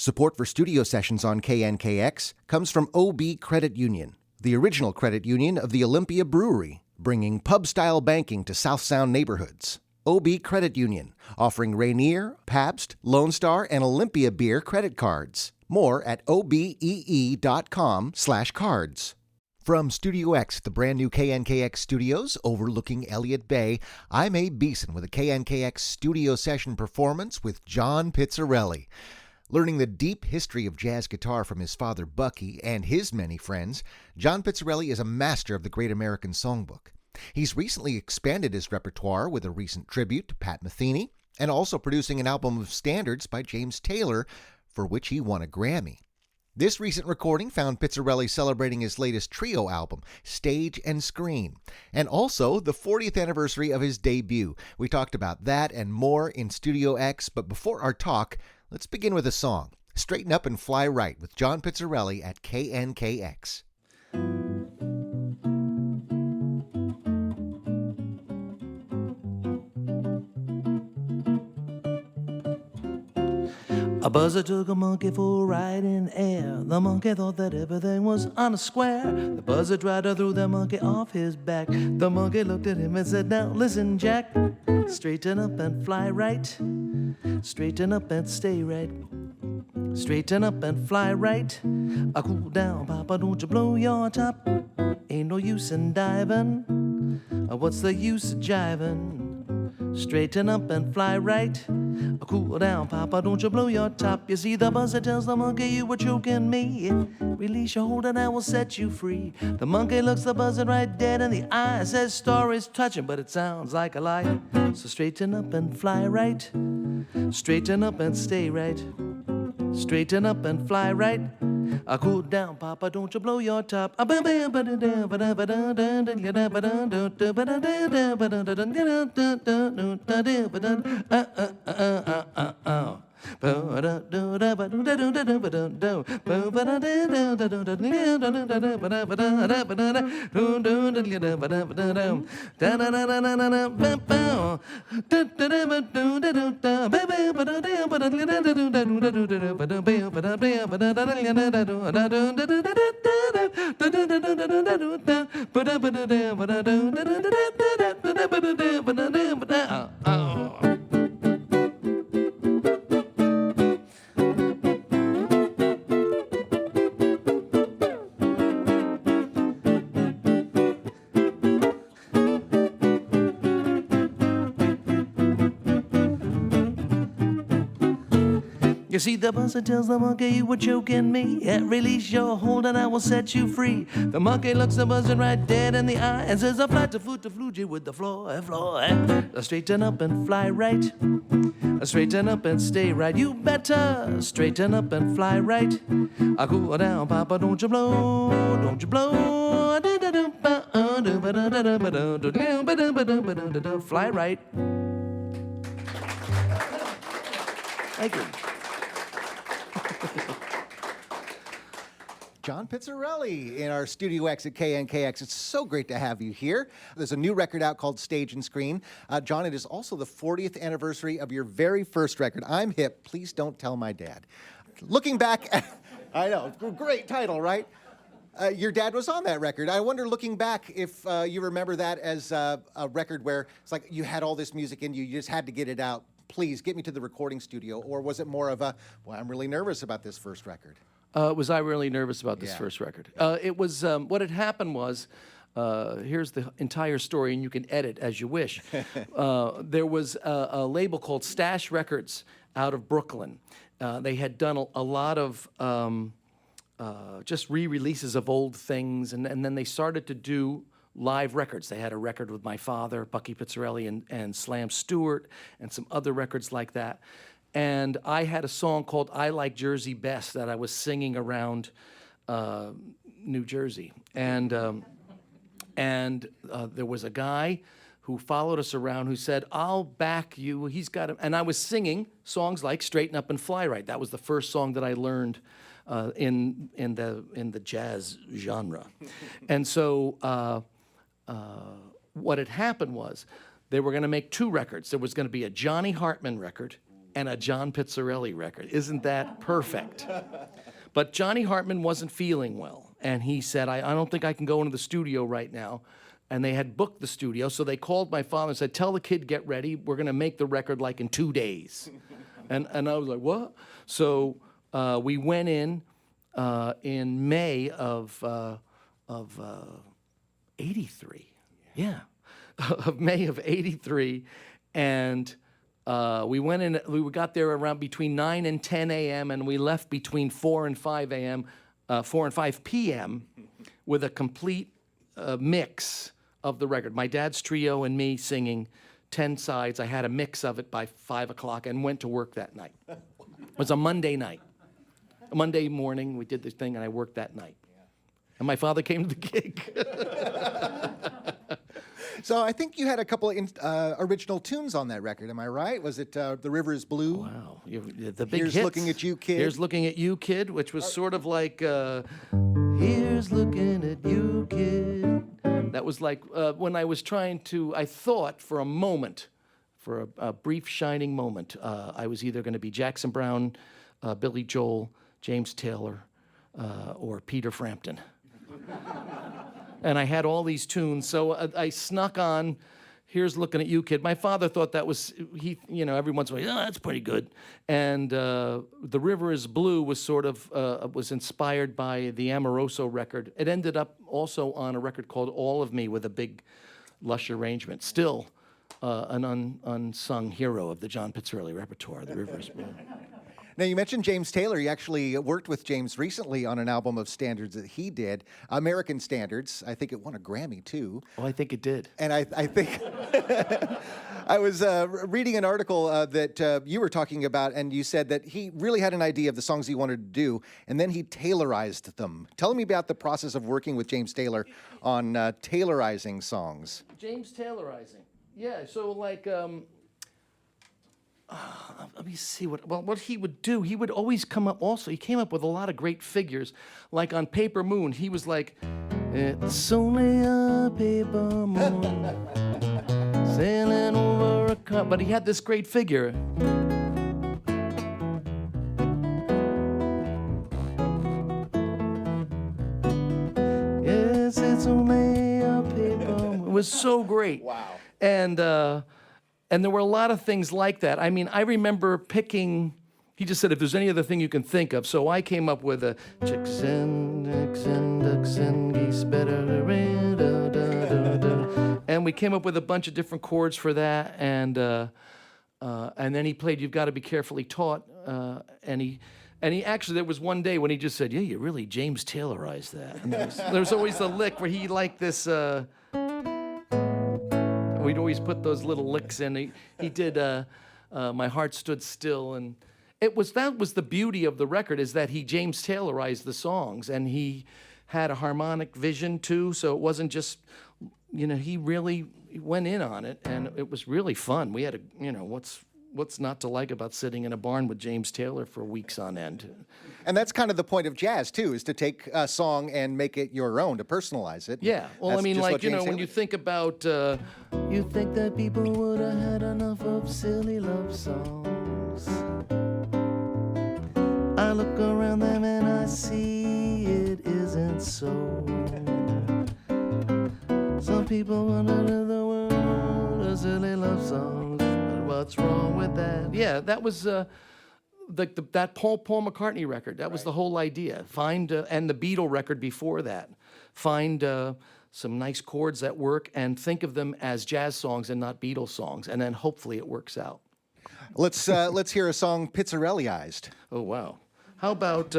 Support for studio sessions on KNKX comes from OB Credit Union, the original credit union of the Olympia Brewery, bringing pub-style banking to South Sound neighborhoods. OB Credit Union, offering Rainier, Pabst, Lone Star, and Olympia beer credit cards. More at obee.com/cards. From Studio X, the brand new KNKX studios overlooking Elliott Bay, I'm Abe Beeson with a KNKX studio session performance with John Pizzarelli. Learning the deep history of jazz guitar from his father Bucky and his many friends, John Pizzarelli is a master of the Great American Songbook. He's recently expanded his repertoire with a recent tribute to Pat Metheny and also producing an album of standards by James-Taylor, for which he won a Grammy. This recent recording found Pizzarelli celebrating his latest trio album, Stage and Screen, and also the 40th anniversary of his debut. We talked about that and more in Studio X, but before our talk, let's begin with a song, Straighten Up and Fly Right with John Pizzarelli at KNKX. A buzzard took a monkey for a ride in air. The monkey thought that everything was on a square. The buzzard tried to throw the monkey off his back. The monkey looked at him and said, "Now listen, Jack, straighten up and fly right. Straighten up and stay right. Straighten up and fly right. Cool down, Papa, don't you blow your top. Ain't no use in diving. What's the use of jiving? Straighten up and fly right. Cool down, Papa, don't you blow your top. You see, the buzzard tells the monkey, you were choking me. Release your hold and I will set you free. The monkey looks the buzzard right dead in the eye. Says story's touching, but it sounds like a lie. So straighten up and fly right. Straighten up and stay right. Straighten up and fly right. Cool down, Papa, don't you blow your top. You see, the buzzard tells the monkey, you were choking me. Release your hold and I will set you free. The monkey looks the buzzard right dead in the eye and says, I fly to fluji with the floor. Straighten up and fly right. Straighten up and stay right. You better straighten up and fly right. Cool down, Papa, don't you blow, don't you blow. Fly right. Thank you. John Pizzarelli in our Studio X at KNKX. It's so great to have you here. There's a new record out called Stage and Screen. John, it is also the 40th anniversary of your very first record, I'm Hip, Please Don't Tell My Dad. Looking back, I know, great title, right? Your dad was on that record. I wonder, looking back, if you remember that as a record where it's like you had all this music in you, you just had to get it out. Please, get me to the recording studio. Or was it more of a, well, I'm really nervous about this first record? Was I really nervous about this first record? It was, what had happened was, here's the entire story, and you can edit as you wish. There was a label called Stash Records out of Brooklyn. They had done a lot of just re-releases of old things, and then they started to do live records. They had a record with my father, Bucky Pizzarelli, and Slam Stewart, and some other records like that. And I had a song called I Like Jersey Best that I was singing around New Jersey. And there was a guy who followed us around who said, I'll back you. He's got him. And I was singing songs like Straighten Up and Fly Right. That was the first song that I learned in the jazz genre. And so what had happened was they were going to make two records. There was going to be a Johnny Hartman record, and a John Pizzarelli record. Isn't that perfect? But Johnny Hartman wasn't feeling well, and he said, I don't think I can go into the studio right now. And they had booked the studio, so they called my father and said, tell the kid, get ready. We're going to make the record like in 2 days. And I was like, what? So we went in May of 83. Yeah. Of May of 83. And we went in, we got there around between 9 and 10 a.m., and we left between 4 and 5 a.m., 4 and 5 p.m. with a complete mix of the record. My dad's trio and me singing 10 sides. I had a mix of it by 5 o'clock and went to work that night. It was a Monday night. A Monday morning, we did this thing, and I worked that night. And my father came to the gig. So I think you had a couple of original tunes on that record. Am I right? Was it The River is Blue? Wow. The big Here's hits. Looking at You, Kid. Here's Looking at You, Kid, which was sort of like, here's looking at you, kid. That was like when I was trying to, I thought for a moment, for a brief shining moment, I was either going to be Jackson Browne, Billy Joel, James Taylor, or Peter Frampton. And I had all these tunes, so I snuck on, here's Looking at You, Kid. My father thought that was, every once in a while, that's pretty good. And The River is Blue was sort of, was inspired by the Amoroso record. It ended up also on a record called All of Me with a big, lush arrangement. Still an unsung hero of the John Pizzarelli repertoire, The River is Blue. Now, you mentioned James Taylor. You actually worked with James recently on an album of standards that he did, American Standards. I think it won a Grammy, too. Oh, I think it did. And I think I was reading an article that you were talking about, and you said that he really had an idea of the songs he wanted to do, and then he Taylorized them. Tell me about the process of working with James Taylor on Taylorizing songs. James-Taylor-izing. Yeah, so like... let me see what he would do. He would always come up also. He came up with a lot of great figures. Like on Paper Moon, he was like, it's only a paper moon sailing over a cup. But he had this great figure. Yes, it's only a paper moon. It was so great. Wow. And there were a lot of things like that. I mean, I remember picking, he just said, if there's any other thing you can think of. So I came up with a chicks and ducks and geese better. And we came up with a bunch of different chords for that. And then he played You've Got to Be Carefully Taught. And he actually, there was one day when he just said, yeah, you really James-Taylor-ized that. And there was always the lick where he liked this... We'd always put those little licks in. He did My Heart Stood Still, and that was the beauty of the record, is that he James-Taylor-ized the songs, and he had a harmonic vision too, so it wasn't just, he really went in on it, and it was really fun. We had what's not to like about sitting in a barn with James Taylor for weeks on end? And that's kind of the point of jazz, too, is to take a song and make it your own, to personalize it. Yeah. Well, That's I mean, just like, what James when Taylor you think about... you think that people would have had enough of silly love songs. I look around them and I see it isn't so. Some people want to live the world of silly love songs. But what's wrong with that? Yeah, that was... that Paul McCartney record, that was the whole idea. Find, and the Beatle record before that. Find some nice chords that work and think of them as jazz songs and not Beatles songs, and then hopefully it works out. Let's hear a song Pizzarelli-ized. Oh, wow. How about,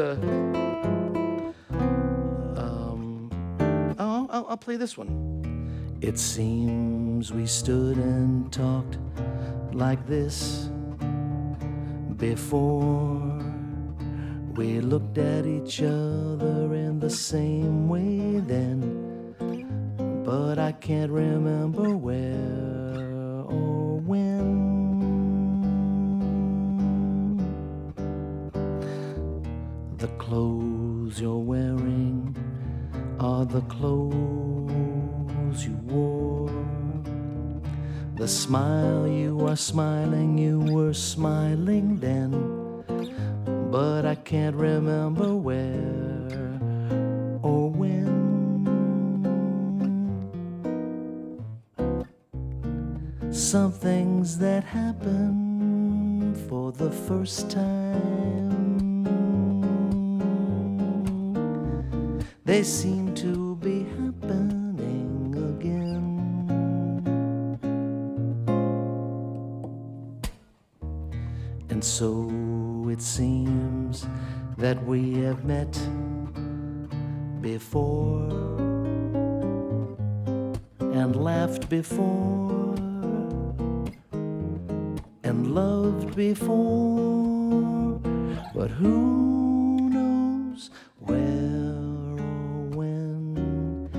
I'll play this one. It seems we stood and talked like this before. We looked at each other in the same way then, but I can't remember where or when. The clothes you're wearing are the clothes you wore The smile you are smiling, you were smiling then, but I can't remember where or when. Some things that happen for the first time, they seem to be happening again. And so it seems that we have met before and laughed before and loved before, but who knows where or when.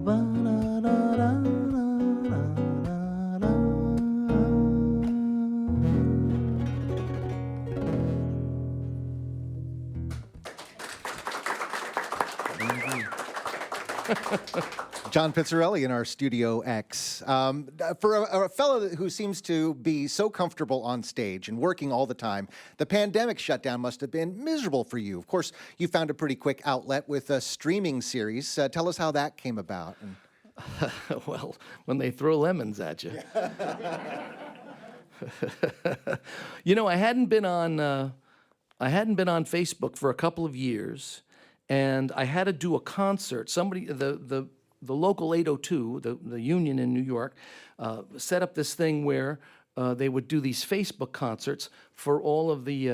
Ba-da-da-da-da-da-da. John Pizzarelli in our Studio X. For a fellow who seems to be so comfortable on stage and working all the time, the pandemic shutdown must have been miserable for you. Of course, you found a pretty quick outlet with a streaming series. Tell us how that came about. Well, when they throw lemons at you. You know, I hadn't been on Facebook for a couple of years, and I had to do a concert. Somebody, the local 802, the union in New York, set up this thing where they would do these Facebook concerts for all of the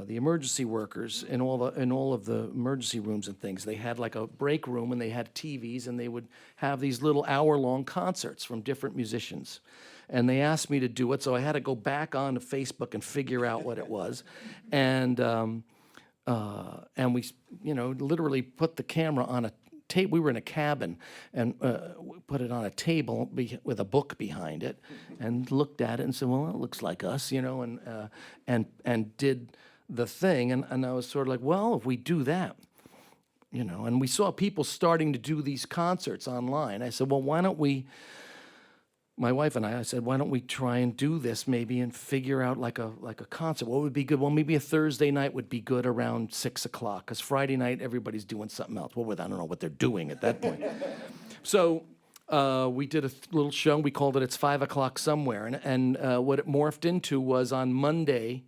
emergency workers in all of the emergency rooms and things. They had like a break room, and they had TVs, and they would have these little hour-long concerts from different musicians. And they asked me to do it, so I had to go back onto Facebook and figure out what it was, and we, literally put the camera on a tape. We were in a cabin, and we put it on a table with a book behind it, and looked at it and said, "Well, it looks like us," and did the thing. And I was sort of like, "Well, if we do that," and we saw people starting to do these concerts online. I said, "Well, why don't we?" My wife and I said, "Why don't we try and do this maybe and figure out like a concert? What would be good? Well, maybe a Thursday night would be good around 6 o'clock, because Friday night everybody's doing something else." I don't know what they're doing at that point. So we did a little show. We called it "It's 5 o'clock somewhere," and what it morphed into was on Monday.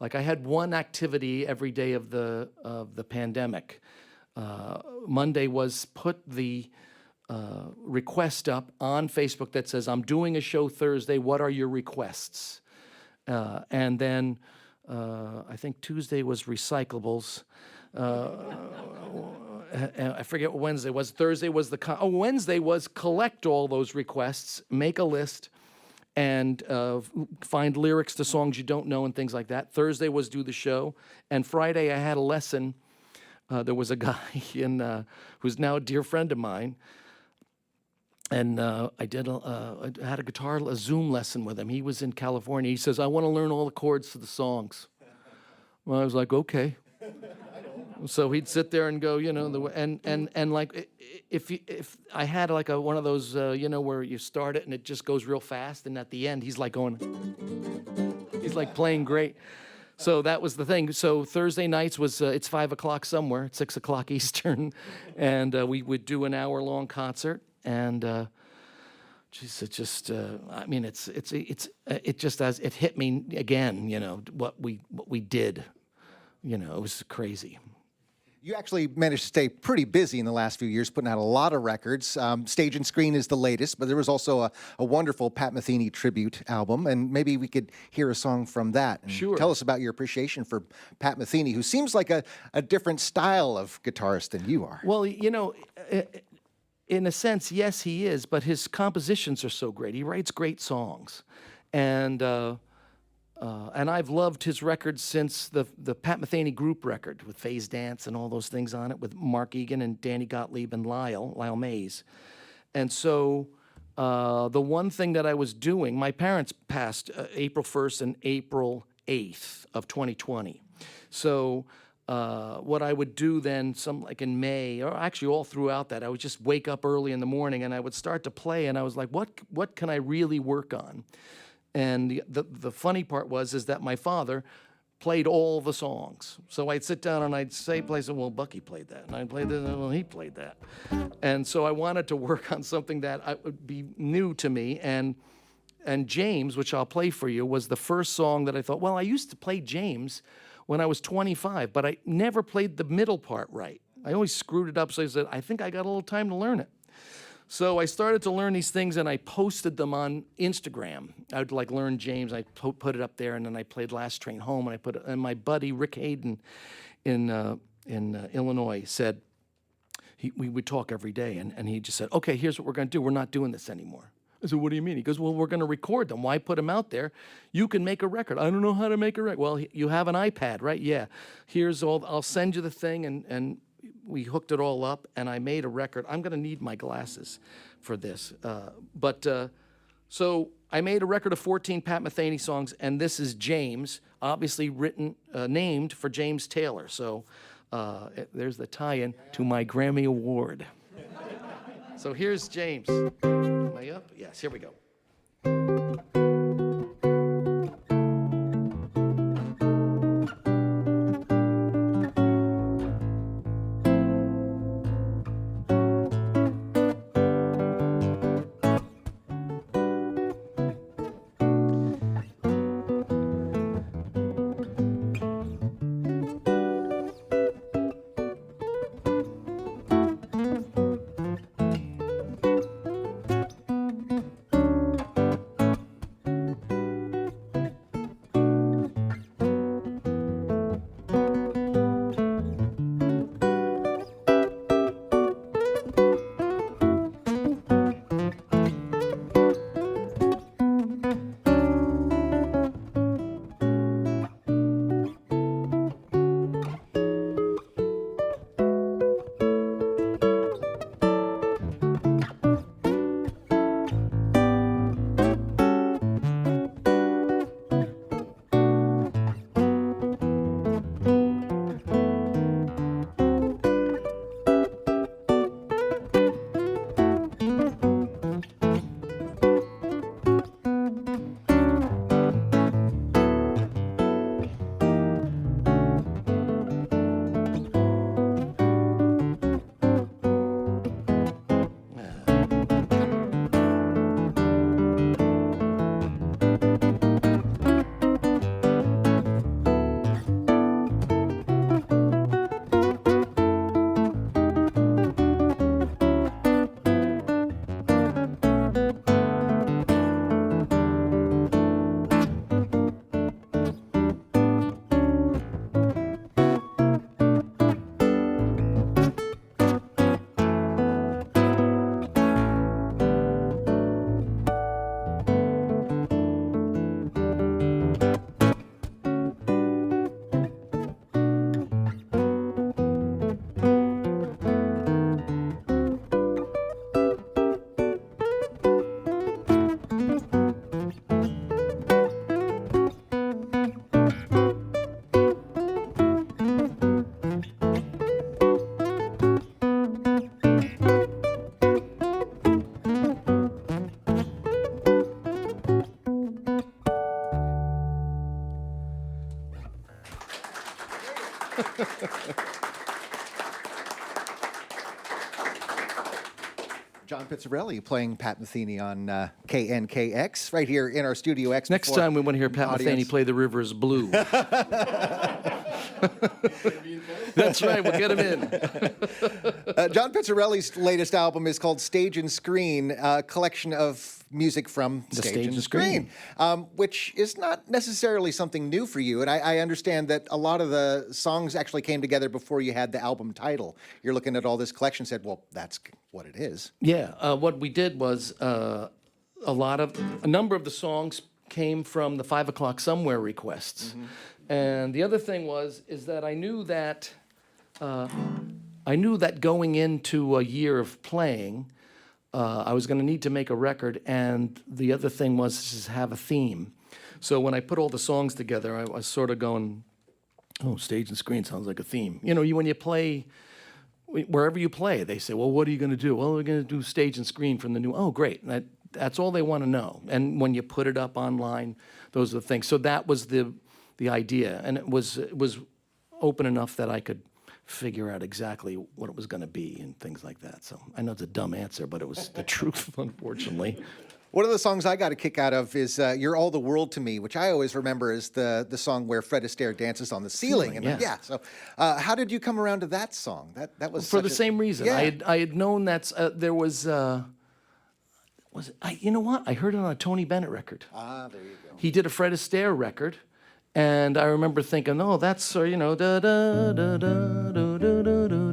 Like, I had one activity every day of the pandemic. Monday was put the request up on Facebook that says, "I'm doing a show Thursday. What are your requests?" And then I think Tuesday was recyclables. I forget what Wednesday was. Thursday was Wednesday was collect all those requests, make a list, and find lyrics to songs you don't know and things like that. Thursday was do the show. And Friday I had a lesson. There was a guy who's now a dear friend of mine. And I had a Zoom lesson with him. He was in California. He says, "I want to learn all the chords to the songs." Well, I was like, "Okay." So he'd sit there and go, and like, if I had like one of those, where you start it and it just goes real fast, and at the end he's like playing great. So that was the thing. So Thursday nights was It's 5 o'clock somewhere, at 6 o'clock Eastern, and we would do an hour-long concert. And geez, it just, it just as it hit me again, what we did, it was crazy. You actually managed to stay pretty busy in the last few years, putting out a lot of records. Stage and Screen is the latest, but there was also a wonderful Pat Metheny tribute album, and maybe we could hear a song from that. And sure. Tell us about your appreciation for Pat Metheny, who seems like a different style of guitarist than you are. Well, in a sense, yes, he is, but his compositions are so great. He writes great songs, and I've loved his records since the Pat Metheny group record with Phase Dance and all those things on it with Mark Egan and Danny Gottlieb and Lyle Mays. And so the one thing that I was doing, my parents passed April 1st and April 8th of 2020. So what I would do then, like in May, or actually all throughout that, I would just wake up early in the morning and I would start to play, and I was like, what can I really work on? And the funny part is that my father played all the songs. So I'd sit down and I'd play some, well, Bucky played that, and I'd play this, and well, he played that. And so I wanted to work on something that would be new to me, and James, which I'll play for you, was the first song that I thought, well, I used to play James when I was 25, but I never played the middle part right. I always screwed it up, so I said, I think I got a little time to learn it. So I started to learn these things, and I posted them on Instagram. I would like learn James, I put it up there, and then I played Last Train Home, and I put it, and my buddy Rick Hayden in Illinois said, we would talk every day, and he just said, okay, here's what we're gonna do. We're not doing this anymore. I said, what do you mean? He goes, well, we're going to record them. Why put them out there? You can make a record. I don't know how to make a record. Well, you have an iPad, right? Yeah. Here's all. I'll send you the thing, and we hooked it all up, and I made a record. I'm going to need my glasses for this. So I made a record of 14 Pat Metheny songs, and this is James, obviously named for James Taylor. So there's the tie-in to my Grammy Award. So here's James. Am I up? Yes, here we go. John Pizzarelli playing Pat Metheny on KNKX right here in our Studio X. Next time we want to hear Pat Metheny play The River is Blue. That's right, we'll get him in. John Pizzarelli's latest album is called Stage and Screen, a collection of music from Stage and Screen, which is not necessarily something new for you. And I understand that a lot of the songs actually came together before you had the album title. You're looking at all this collection and said, well, that's what it is. Yeah, what we did was a number of the songs came from the 5 o'clock somewhere requests. Mm-hmm. And the other thing is that I knew that going into a year of playing, I was going to need to make a record, and the other thing was to have a theme. So when I put all the songs together, I was sort of going, Oh, stage and screen sounds like a theme. You know, when you play, wherever you play, they say, well, what are you going to do? Well, we're going to do stage and screen from the new. Oh, great. That's all they want to know. And when you put it up online, those are the things. So that was the idea. And it was open enough that I could figure out exactly what it was going to be and things like that. So I know it's a dumb answer, but it was the truth, unfortunately. One of the songs I got a kick out of is "You're All the World to Me," which I always remember as the song where Fred Astaire dances on the ceiling. And yeah. So how did you come around to that song? That was for the same reason. Yeah. I had known that there was it? You know what? I heard it on a Tony Bennett record. Ah, there you go. He did a Fred Astaire record, and I remember thinking, oh, that's da da da da da do do do do do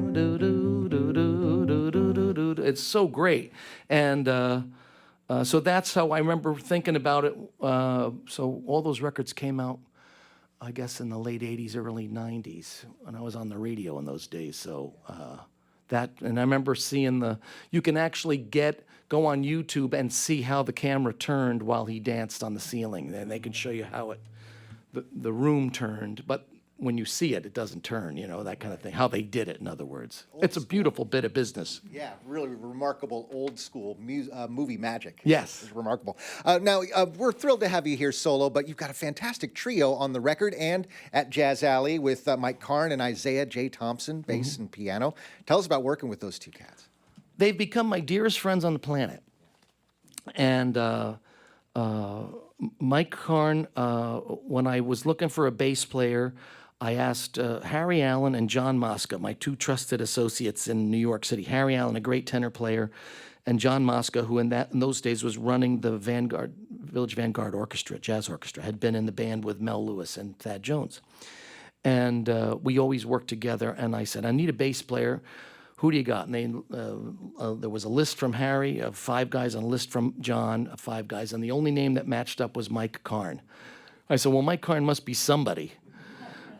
do do do do do do. It's so great, and so that's how I remember thinking about it. So all those records came out, I guess, in the late '80s, early '90s, when I was on the radio in those days. So. And I remember seeing you can actually go on YouTube and see how the camera turned while he danced on the ceiling. And they can show you how the room turned. But when you see it, it doesn't turn, that kind of thing. How they did it, in other words. It's a beautiful bit of business. Yeah, really remarkable old school movie magic. Yes. It's remarkable. Now, we're thrilled to have you here solo, but you've got a fantastic trio on the record and at Jazz Alley with Mike Karn and Isaiah J. Thompson, bass and piano. Tell us about working with those two cats. They've become my dearest friends on the planet. And Mike Karn, when I was looking for a bass player, I asked Harry Allen and John Mosca, my two trusted associates in New York City. Harry Allen, a great tenor player, and John Mosca, who in those days was running the Village Vanguard Orchestra, jazz orchestra, had been in the band with Mel Lewis and Thad Jones. And we always worked together, and I said, I need a bass player. Who do you got? And there was a list from Harry of 5 guys and a list from John of 5 guys, and the only name that matched up was Mike Karn. I said, well, Mike Karn must be somebody.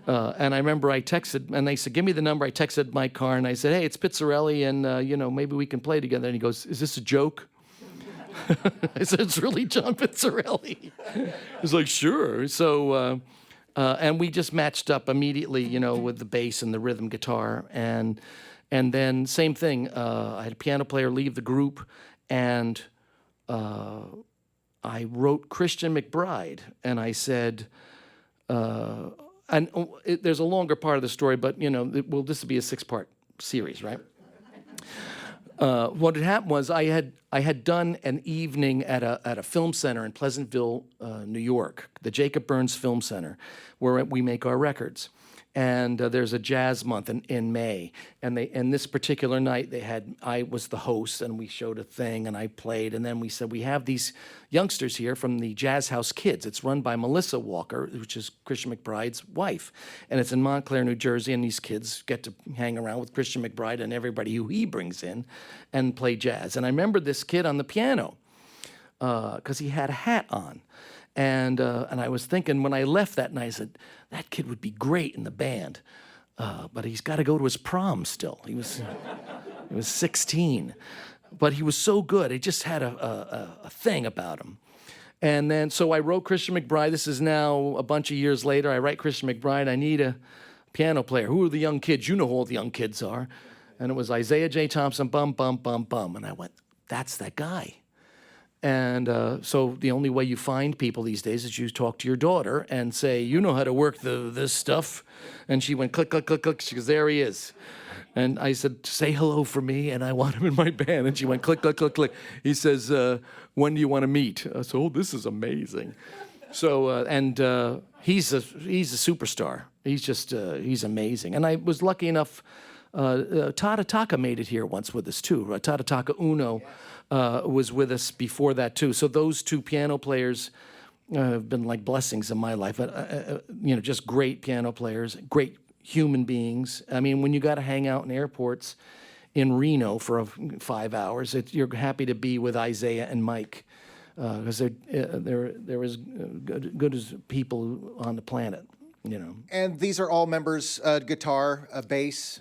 And I remember I texted, and they said, give me the number. I texted Mike Karn. I said, hey, it's Pizzarelli, and, maybe we can play together. And he goes, is this a joke? I said, it's really John Pizzarelli. He's like, sure. So, and we just matched up immediately, with the bass and the rhythm guitar. And then same thing. I had a piano player leave the group, and I wrote Christian McBride, and I said, there's a longer part of the story, but this will be a 6-part series, right? What had happened was I had done an evening at a film center in Pleasantville, New York, the Jacob Burns Film Center, where we make our records. And there's a jazz month in May, and this particular night I was the host, and we showed a thing, and I played, and then we said we have these youngsters here from the Jazz House Kids. It's run by Melissa Walker, which is Christian McBride's wife, and it's in Montclair, New Jersey, and these kids get to hang around with Christian McBride and everybody who he brings in, and play jazz. And I remember this kid on the piano because he had a hat on. And I was thinking when I left that night, I said, that kid would be great in the band, but he's got to go to his prom still. He was 16, but he was so good. He just had a thing about him. And then so I wrote Christian McBride. This is now a bunch of years later. I write Christian McBride. I need a piano player. Who are the young kids? You know who all the young kids are. And it was Isaiah J. Thompson, bum, bum, bum, bum. And I went, that's that guy. And so the only way you find people these days is you talk to your daughter and say, you know how to work this stuff. And she went click, click, click, click. She goes, there he is. And I said, say hello for me, and I want him in my band. And she went click, click, click, click. He says, when do you want to meet? I said, oh, this is amazing. So, he's a superstar. He's amazing. And I was lucky enough, Tata Taka made it here once with us too. Tata Taka Uno was with us before that too. So those two piano players have been like blessings in my life. Just great piano players, great human beings. I mean, when you got to hang out in airports in Reno for 5 hours, you're happy to be with Isaiah and Mike because they're as good as people on the planet. And these are all members, guitar, bass,